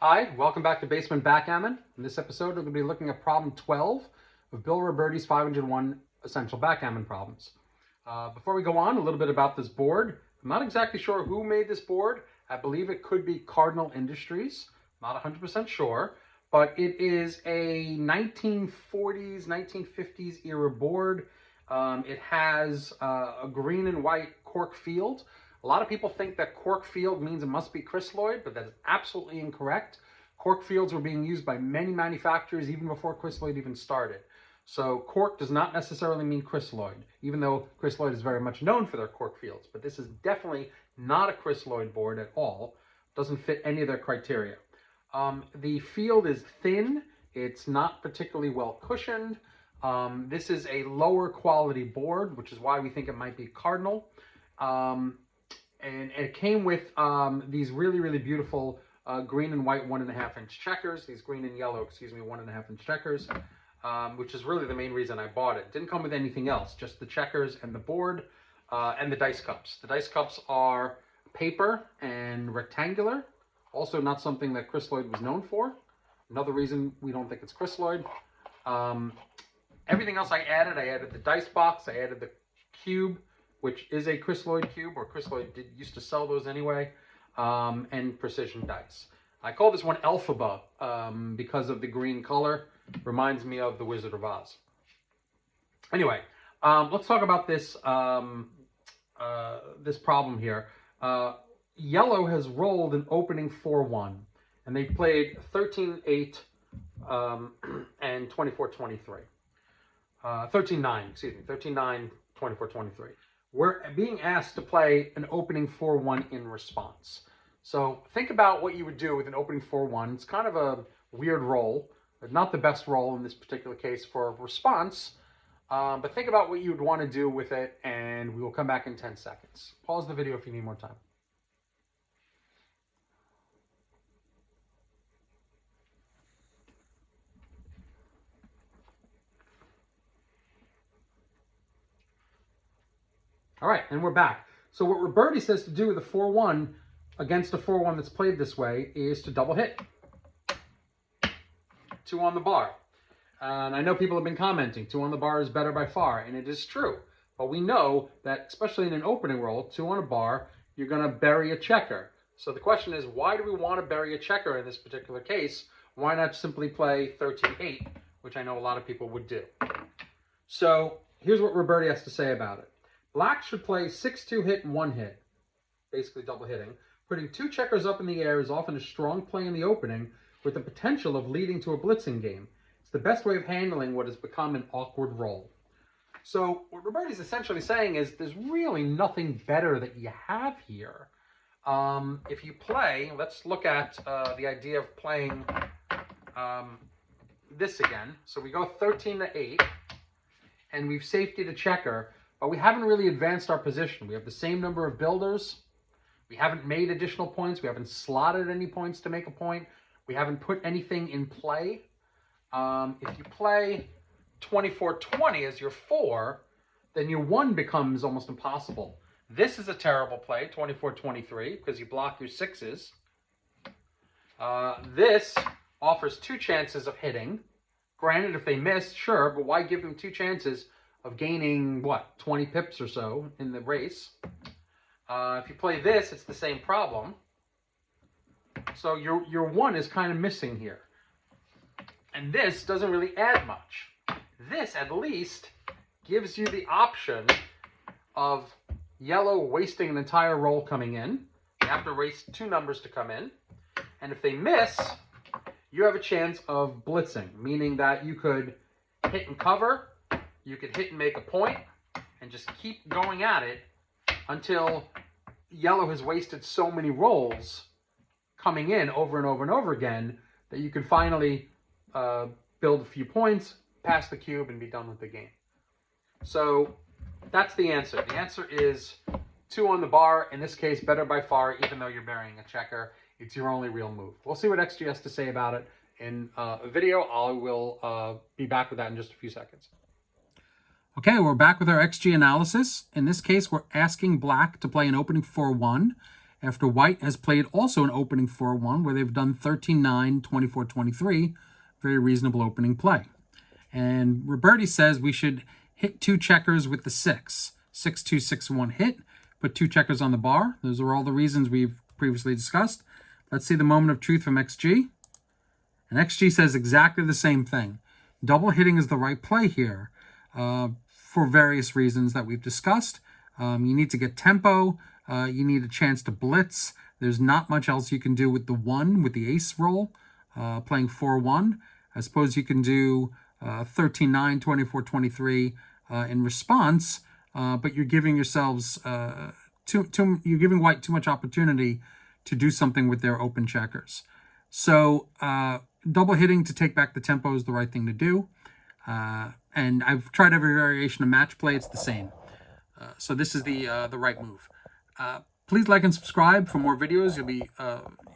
Hi, welcome back to Basement Backgammon. In this episode, we're going to be looking at problem 12 of Bill Robertie's 501 Essential Backgammon Problems. Before we go on, a little bit about this board. I'm not exactly sure who made this board. I believe it could be Cardinal Industries. Not 100% sure, but it is a 1940s, 1950s era board. It has a green and white cork field. A lot of people think that cork field means it must be crystalloid, but that is absolutely incorrect. Cork fields were being used by many manufacturers even before crystalloid even started. So cork does not necessarily mean crystalloid, even though crystalloid is very much known for their cork fields. But this is definitely not a crystalloid board at all. Doesn't fit any of their criteria. The field is thin. It's not particularly well cushioned. This is a lower quality board, which is why we think it might be Cardinal. And it came with these really beautiful green and white 1.5 inch checkers, these green and yellow, 1.5 inch checkers, which is really the main reason I bought it. Didn't come with anything else, just the checkers and the board and the dice cups. The dice cups are paper and rectangular, also not something that crystalloid was known for. Another reason we don't think it's crystalloid. Everything else I added the dice box, I added the cube, which is a crystalloid cube, or crystalloid used to sell those anyway, and precision dice. I call this one Elphaba because of the green color. Reminds me of the Wizard of Oz. Anyway, let's talk about this this problem here. Yellow has rolled an opening 4-1, and they played 13-8 and 24-23. 13-9, 13-9, 24-23. We're being asked to play an opening 4-1 in response. So think about what you would do with an opening 4-1. It's kind of a weird roll, but not the best roll in this particular case for response. But think about what you would want to do with it, and we will come back in 10 seconds. Pause the video if you need more time. All right, and we're back. So what Robertie says to do with a 4-1 against a 4-1 that's played this way is to double hit. 2 on the bar. And I know people have been commenting, 2 on the bar is better by far, and it is true. But we know that, especially in an opening roll, 2 on a bar, you're going to bury a checker. So the question is, why do we want to bury a checker in this particular case? Why not simply play 13-8, which I know a lot of people would do? So here's what Robertie has to say about it. Black should play 6-2 hit and 1 hit, basically double hitting. Putting 2 checkers up in the air is often a strong play in the opening with the potential of leading to a blitzing game. It's the best way of handling what has become an awkward roll. So what Robertie's essentially saying is there's really nothing better that you have here. If you play, let's look at the idea of playing this again. So we go 13-8, and we've safetied a checker. But we haven't really advanced our position. We have the same number of builders. We haven't made additional points. We haven't slotted any points to make a point. We haven't put anything in play. If you play 24-20 as your 4, then your 1 becomes almost impossible. This is a terrible play, 24-23, because you block your 6s. This offers 2 chances of hitting. Granted, if they miss, sure, but why give them 2 chances of gaining, what, 20 pips or so in the race? If you play this, it's the same problem. So your 1 is kind of missing here. And this doesn't really add much. This, at least, gives you the option of yellow wasting an entire roll coming in. You have to waste 2 numbers to come in. And if they miss, you have a chance of blitzing, meaning that you could hit and cover, you could hit and make a point, and just keep going at it until yellow has wasted so many rolls coming in over and over and over again that you can finally build a few points, pass the cube, and be done with the game. So that's the answer. The answer is 2 on the bar. In this case, better by far, even though you're burying a checker. It's your only real move. We'll see what XG has to say about it in a video. I will be back with that in just a few seconds. Okay, we're back with our XG analysis. In this case, we're asking black to play an opening 4-1, after white has played also an opening 4-1 where they've done 13-9, 24-23. Very reasonable opening play. And Robertie says we should hit 2 checkers with the 6. 6-2, 6-1 hit. Put 2 checkers on the bar. Those are all the reasons we've previously discussed. Let's see the moment of truth from XG. And XG says exactly the same thing. Double hitting is the right play here for various reasons that we've discussed. You need to get tempo. You need a chance to blitz. There's not much else you can do with the 1, with the ace roll, playing 4-1. I suppose you can do 13-9, 24-23 in response, but you're giving yourselves you're giving white too much opportunity to do something with their open checkers. So double hitting to take back the tempo is the right thing to do. And I've tried every variation of match play. It's the same. So this is the right move. Please like and subscribe for more videos.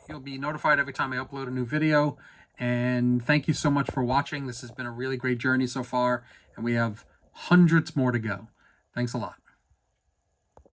You'll be notified every time I upload a new video. And thank you so much for watching. This has been a really great journey so far, and we have hundreds more to go. Thanks a lot.